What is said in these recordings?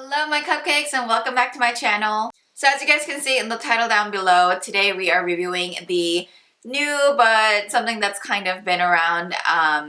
Hello my cupcakes and welcome back to my channel. So as you guys can see in the title down below, today we are reviewing the new but something that's kind of been around.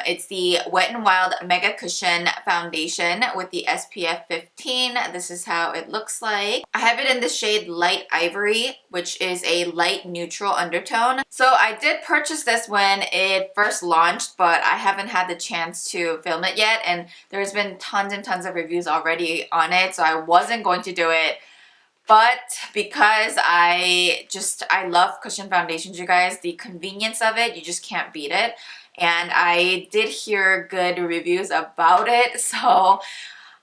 It's the Wet n Wild Mega Cushion Foundation with the SPF 15. This is how it looks like. I have it in the shade Light Ivory, which is a light neutral undertone. So I did purchase this when it first launched, but I haven't had the chance to film it yet, and there's been tons and tons of reviews already on it, so I wasn't going to do it. But because I love cushion foundations, you guys, the convenience of it, you just can't beat it. And I did hear good reviews about it, so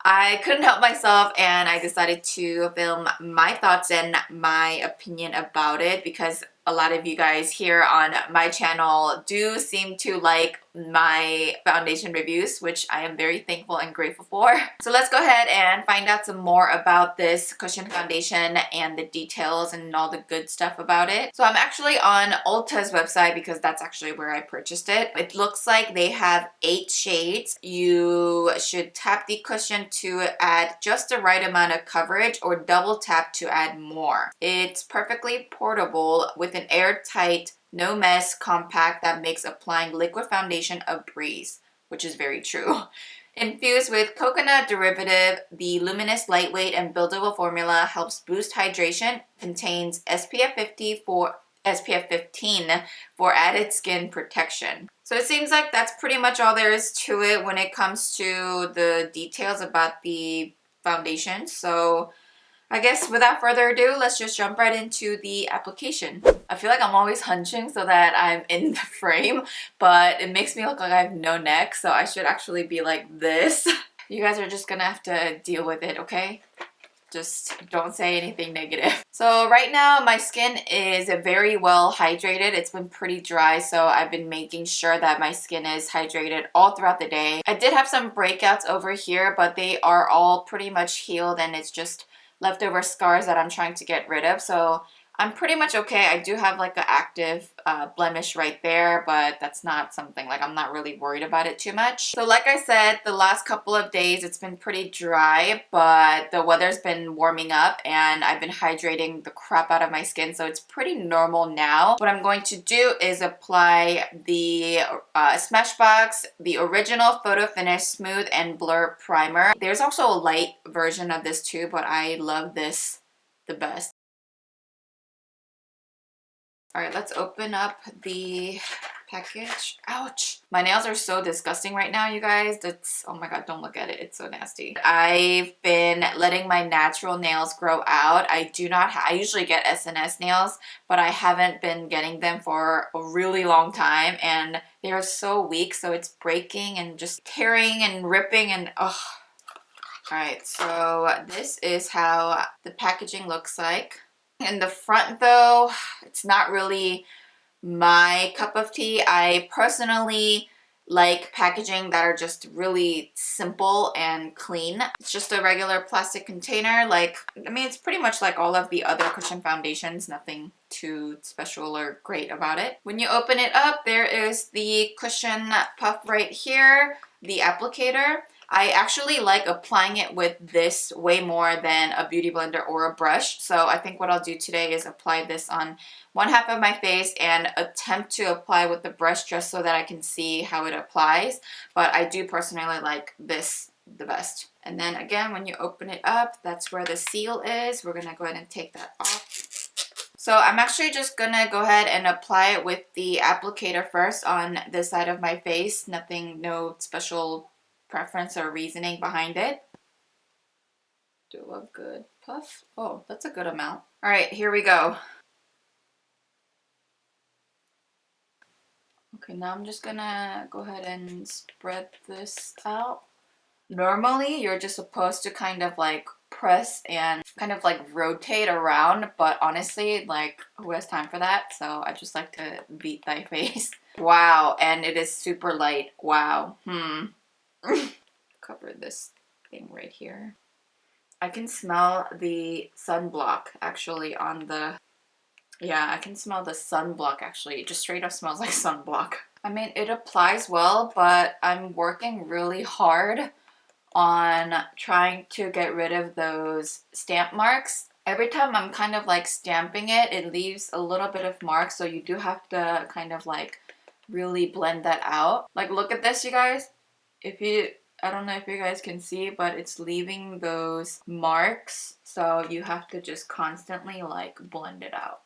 I couldn't help myself and I decided to film my thoughts and my opinion about it, because a lot of you guys here on my channel do seem to like my foundation reviews, which I am very thankful and grateful for. So let's go ahead and find out some more about this cushion foundation and the details and all the good stuff about it. So I'm actually on Ulta's website because that's actually where I purchased it. It looks like they have 8 shades. You should tap the cushion to add just the right amount of coverage or double tap to add more. It's perfectly portable with an airtight, no mess compact that makes applying liquid foundation a breeze, which is very true. Infused with coconut derivative, the luminous, lightweight, and buildable formula helps boost hydration, contains SPF 15 for added skin protection. So it seems like that's pretty much all there is to it when it comes to the details about the foundation. So I guess without further ado, let's just jump right into the application. I feel like I'm always hunching so that I'm in the frame, but it makes me look like I have no neck, so I should actually be like this. You guys are just gonna have to deal with it, okay? Just don't say anything negative. So right now my skin is very well hydrated. It's been pretty dry, so I've been making sure that my skin is hydrated all throughout the day. I did have some breakouts over here, but they are all pretty much healed and it's just leftover scars that I'm trying to get rid of. So I'm pretty much okay. I do have like an active blemish right there, but that's not something, like, I'm not really worried about it too much. So like I said, the last couple of days it's been pretty dry, but the weather's been warming up and I've been hydrating the crap out of my skin, so it's pretty normal now. What I'm going to do is apply the Smashbox, the original Photo Finish Smooth and Blur Primer. There's also a light version of this too, but I love this the best. Alright, let's open up the package. Ouch! My nails are so disgusting right now, you guys. That's, oh my god, don't look at it. It's so nasty. I've been letting my natural nails grow out. I usually get SNS nails, but I haven't been getting them for a really long time, and they are so weak, so it's breaking and just tearing and ripping and ugh. Alright, so this is how the packaging looks like. In the front though, it's not really my cup of tea. I personally like packaging that are just really simple and clean. It's just a regular plastic container. Like, I mean, it's pretty much like all of the other cushion foundations, nothing too special or great about it. When you open it up, there is the cushion puff right here, the applicator. I actually like applying it with this way more than a beauty blender or a brush. So I think what I'll do today is apply this on one half of my face and attempt to apply with the brush just so that I can see how it applies. But I do personally like this the best. And then again, when you open it up, that's where the seal is. We're gonna go ahead and take that off. So I'm actually just gonna go ahead and apply it with the applicator first on this side of my face. No special preference or reasoning behind it. Do a good puff. Oh, that's a good amount. All right, here we go. Okay, now I'm just gonna go ahead and spread this out. Normally, you're just supposed to kind of like press and kind of like rotate around, but honestly, like, who has time for that? So I just like to beat thy face. Wow, and it is super light. Wow. Cover this thing right here. I can smell the sunblock actually on the, yeah, I can smell the sunblock actually. It just straight up smells like sunblock. I mean, it applies well, but I'm working really hard on trying to get rid of those stamp marks. Every time I'm kind of like stamping it, it leaves a little bit of marks, so you do have to kind of like really blend that out. Like, look at this, you guys. I don't know if you guys can see, but it's leaving those marks, so you have to just constantly like blend it out.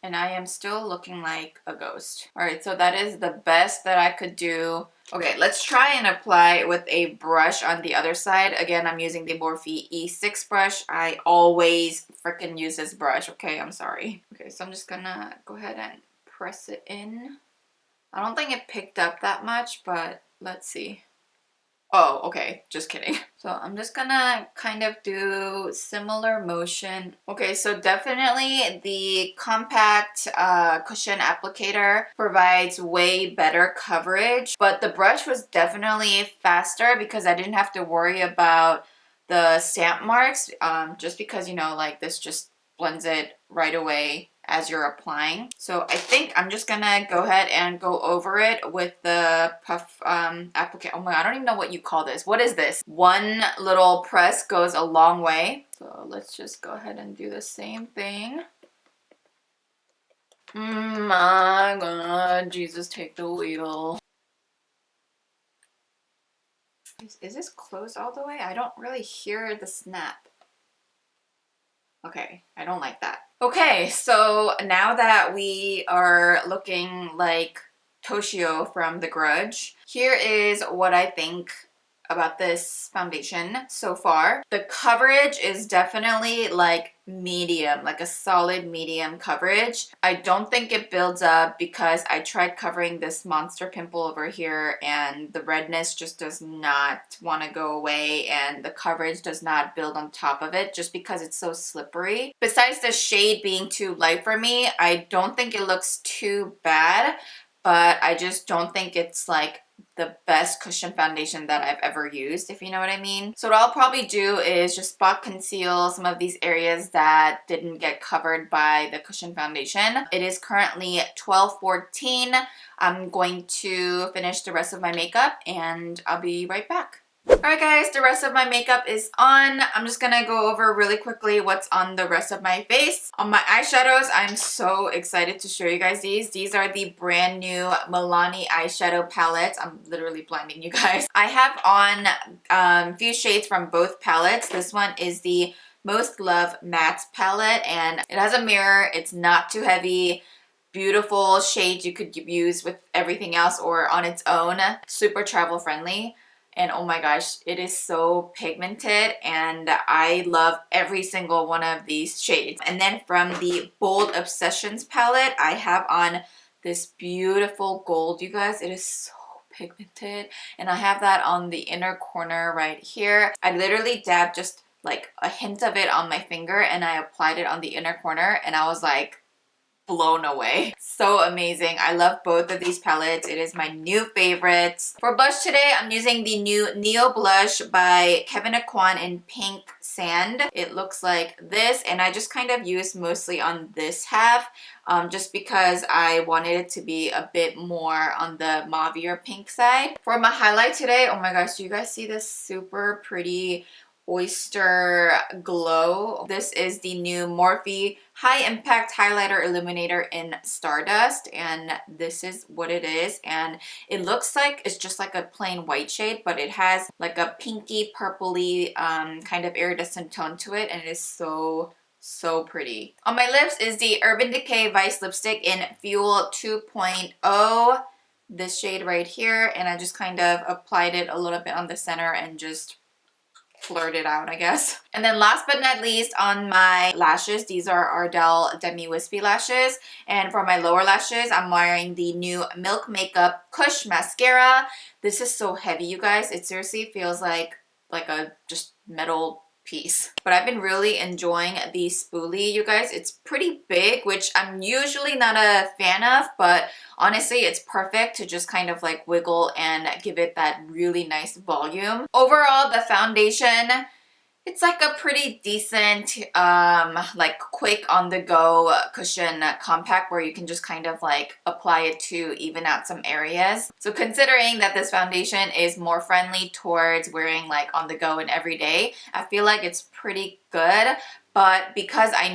And I am still looking like a ghost. All right, so that is the best that I could do. Okay, let's try and apply with a brush on the other side. Again, I'm using the Morphe E6 brush. I always freaking use this brush, okay? I'm sorry. Okay, so I'm just gonna go ahead and press it in. I don't think it picked up that much, but let's see. Oh, okay, just kidding. So I'm just gonna kind of do similar motion. Okay, so definitely the compact cushion applicator provides way better coverage, but the brush was definitely faster because I didn't have to worry about the stamp marks, just because, you know, like this just blends it right away as you're applying. So I think I'm just gonna go ahead and go over it with the puff applicator. Oh my god, I don't even know what you call this. What is this? One little press goes a long way. So let's just go ahead and do the same thing. My god, Jesus, take the wheel. Is this closed all the way? I don't really hear the snap. Okay, I don't like that. Okay, so now that we are looking like Toshio from The Grudge, here is what I think about this foundation so far. The coverage is definitely like medium, like a solid medium coverage. I don't think it builds up because I tried covering this monster pimple over here and the redness just does not want to go away, and the coverage does not build on top of it just because it's so slippery. Besides the shade being too light for me, I don't think it looks too bad, but I just don't think it's like the best cushion foundation that I've ever used, if you know what I mean. So what I'll probably do is just spot conceal some of these areas that didn't get covered by the cushion foundation. It is currently 12:14. I'm going to finish the rest of my makeup and I'll be right back. Alright guys, the rest of my makeup is on. I'm just gonna go over really quickly what's on the rest of my face. On my eyeshadows, I'm so excited to show you guys these. These are the brand new Milani eyeshadow palettes. I'm literally blinding you guys. I have on a few shades from both palettes. This one is the Most Love Matte palette and it has a mirror. It's not too heavy. Beautiful shades you could use with everything else or on its own. Super travel friendly. And oh my gosh, it is so pigmented and I love every single one of these shades. And then from the Bold Obsessions palette, I have on this beautiful gold, you guys. It is so pigmented. And I have that on the inner corner right here. I literally dabbed just like a hint of it on my finger and I applied it on the inner corner and I was like, blown away. So amazing. I love both of these palettes. It is my new favorites. For blush today, I'm using the new Neo Blush by Kevyn Aucoin in Pink Sand. It looks like this and I just kind of used mostly on this half just because I wanted it to be a bit more on the mauvier pink side. For my highlight today, oh my gosh, do you guys see this super pretty oyster glow? This is the new Morphe High Impact Highlighter Illuminator in Stardust and this is what it is, and it looks like it's just like a plain white shade, but it has like a pinky purpley kind of iridescent tone to it and it is so pretty. On my lips is the Urban Decay Vice Lipstick in Fuel 2.0, this shade right here, and I just kind of applied it a little bit on the center and just flirt it out, I guess. And then last but not least, on my lashes, these are Ardell Demi Wispy lashes, and for my lower lashes I'm wearing the new Milk Makeup Kush mascara. This is so heavy, you guys. It seriously feels like a just metal piece. But I've been really enjoying the spoolie, you guys. It's pretty big, which I'm usually not a fan of, but honestly it's perfect to just kind of like wiggle and give it that really nice volume. Overall, the foundation It's like a pretty decent, like quick on the go cushion compact where you can just kind of like apply it to even out some areas. So considering that this foundation is more friendly towards wearing like on the go and every day, I feel like it's pretty good. But because I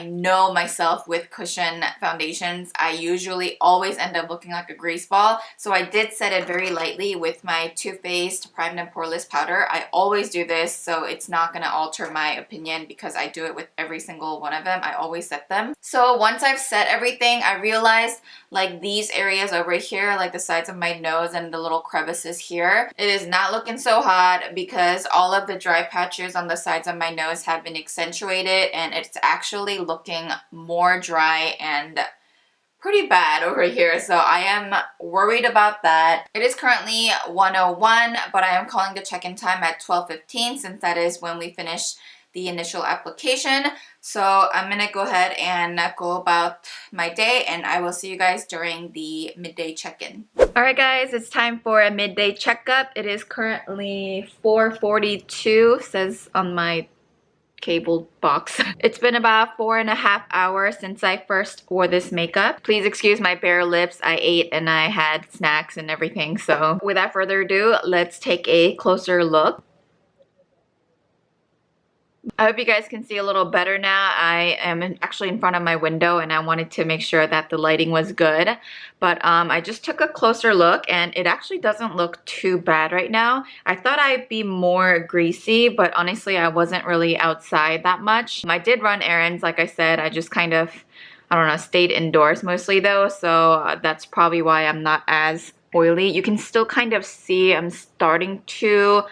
know myself with cushion foundations, I usually always end up looking like a grease ball. So I did set it very lightly with my Too Faced Primed and Poreless powder. I always do this, so it's not gonna alter my opinion because I do it with every single one of them. I always set them. So once I've set everything, I realized like these areas over here, like the sides of my nose and the little crevices here, it is not looking so hot because all of the dry patches on the sides of my nose have been accentuated and it's actually looking more dry and pretty bad over here. So I am worried about that. It is currently 1:01, but I am calling the check-in time at 12:15 since that is when we finish the initial application. So I'm gonna go ahead and go about my day and I will see you guys during the midday check-in. Alright guys, it's time for a midday checkup. It is currently 4:42, says on my cable box. It's been about 4.5 hours since I first wore this makeup. Please excuse my bare lips. I ate and I had snacks and everything. So without further ado, let's take a closer look. I hope you guys can see a little better now. I am actually in front of my window and I wanted to make sure that the lighting was good. But I just took a closer look and it actually doesn't look too bad right now. I thought I'd be more greasy, but honestly I wasn't really outside that much. I did run errands, like I said. I just kind of, I don't know, stayed indoors mostly though. So that's probably why I'm not as oily. You can still kind of see I'm starting to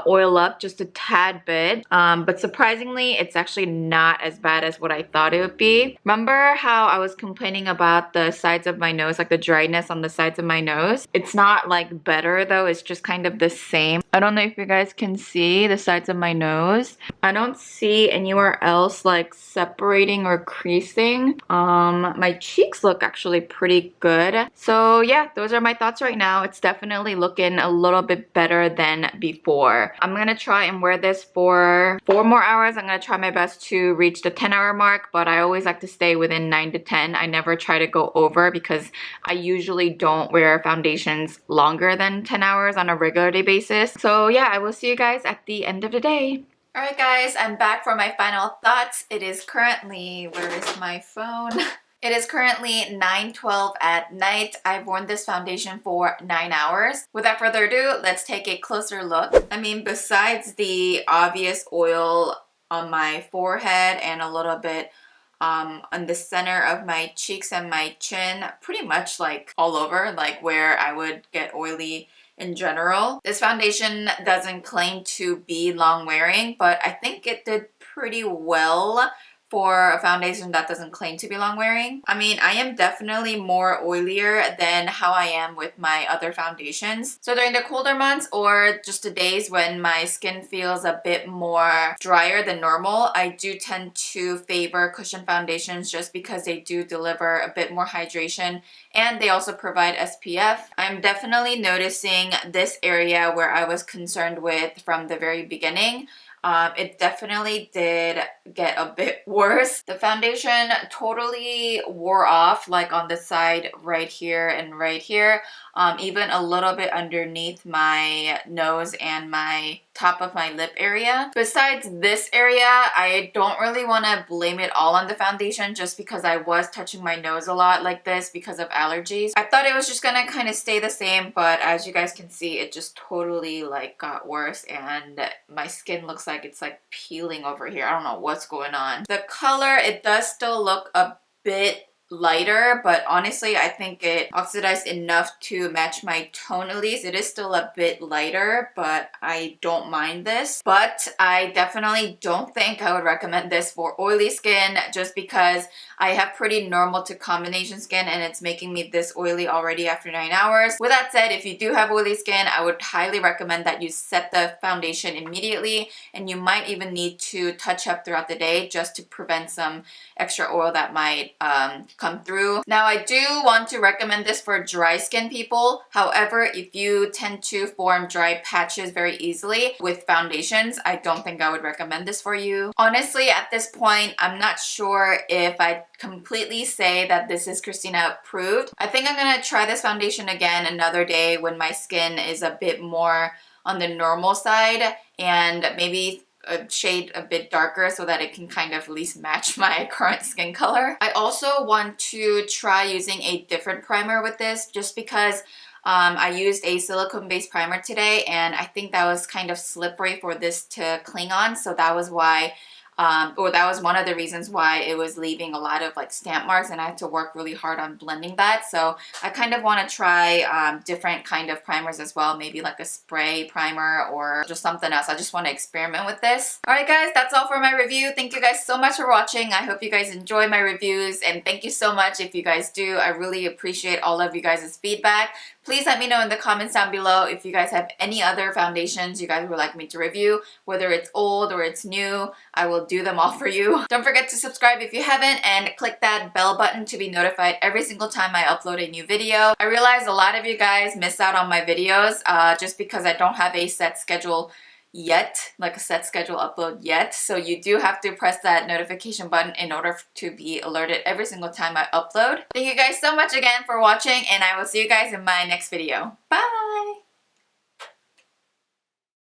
oil up just a tad bit, but surprisingly it's actually not as bad as what I thought it would be. Remember how I was complaining about the sides of my nose, like the dryness on the sides of my nose? It's not like better though, it's just kind of the same. I don't know if you guys can see the sides of my nose. I don't see anywhere else like separating or creasing. My cheeks look actually pretty good. So yeah, those are my thoughts right now. It's definitely looking a little bit better than before. I'm gonna try and wear this for 4 more hours. I'm gonna try my best to reach the 10-hour mark, but I always like to stay within 9 to 10. I never try to go over because I usually don't wear foundations longer than 10 hours on a regular day basis. So yeah, I will see you guys at the end of the day. Alright guys, I'm back for my final thoughts. It is currently, where is my phone? It is currently 9:12 at night. I've worn this foundation for 9 hours. Without further ado, let's take a closer look. I mean, besides the obvious oil on my forehead and a little bit on the center of my cheeks and my chin, pretty much like all over, like where I would get oily in general. This foundation doesn't claim to be long wearing, but I think it did pretty well for a foundation that doesn't claim to be long wearing. I mean, I am definitely more oilier than how I am with my other foundations. So during the colder months or just the days when my skin feels a bit more drier than normal, I do tend to favor cushion foundations just because they do deliver a bit more hydration and they also provide SPF. I'm definitely noticing this area where I was concerned with from the very beginning. It definitely did get a bit worse. The foundation totally wore off, like on the side right here and right here, even a little bit underneath my nose and my top of my lip area. Besides this area, I don't really want to blame it all on the foundation just because I was touching my nose a lot like this because of allergies. I thought it was just gonna kind of stay the same, but as you guys can see, it just totally like got worse and my skin looks like it's like peeling over here. I don't know what's going on. The color, it does still look a bit lighter, but honestly I think it oxidized enough to match my tone. At least it is still a bit lighter, but I don't mind this. But I definitely don't think I would recommend this for oily skin just because I have pretty normal to combination skin and it's making me this oily already after 9 hours. With that said, if you do have oily skin, I would highly recommend that you set the foundation immediately, and you might even need to touch up throughout the day just to prevent some extra oil that might come through. Now I do want to recommend this for dry skin people. However, if you tend to form dry patches very easily with foundations, I don't think I would recommend this for you. Honestly, at this point, I'm not sure if I completely say that this is Christina approved. I think I'm gonna try this foundation again another day when my skin is a bit more on the normal side and maybe a shade a bit darker so that it can kind of at least match my current skin color. I also want to try using a different primer with this just because I used a silicone-based primer today and I think that was kind of slippery for this to cling on, so that was why or that was one of the reasons why it was leaving a lot of like stamp marks, and I had to work really hard on blending that. So I kind of want to try different kind of primers as well, maybe like a spray primer or just something else. I just want to experiment with this. Alright guys, that's all for my review. Thank you guys so much for watching. I hope you guys enjoy my reviews, and thank you so much if you guys do. I really appreciate all of you guys' feedback. Please let me know in the comments down below if you guys have any other foundations you guys would like me to review, whether it's old or it's new. I will do them all for you. Don't forget to subscribe if you haven't, and click that bell button to be notified every single time I upload a new video. I realize a lot of you guys miss out on my videos just because I don't have a set schedule yet, like a set schedule upload yet. So you do have to press that notification button in order to be alerted every single time I upload. Thank you guys so much again for watching, and I will see you guys in my next video. Bye!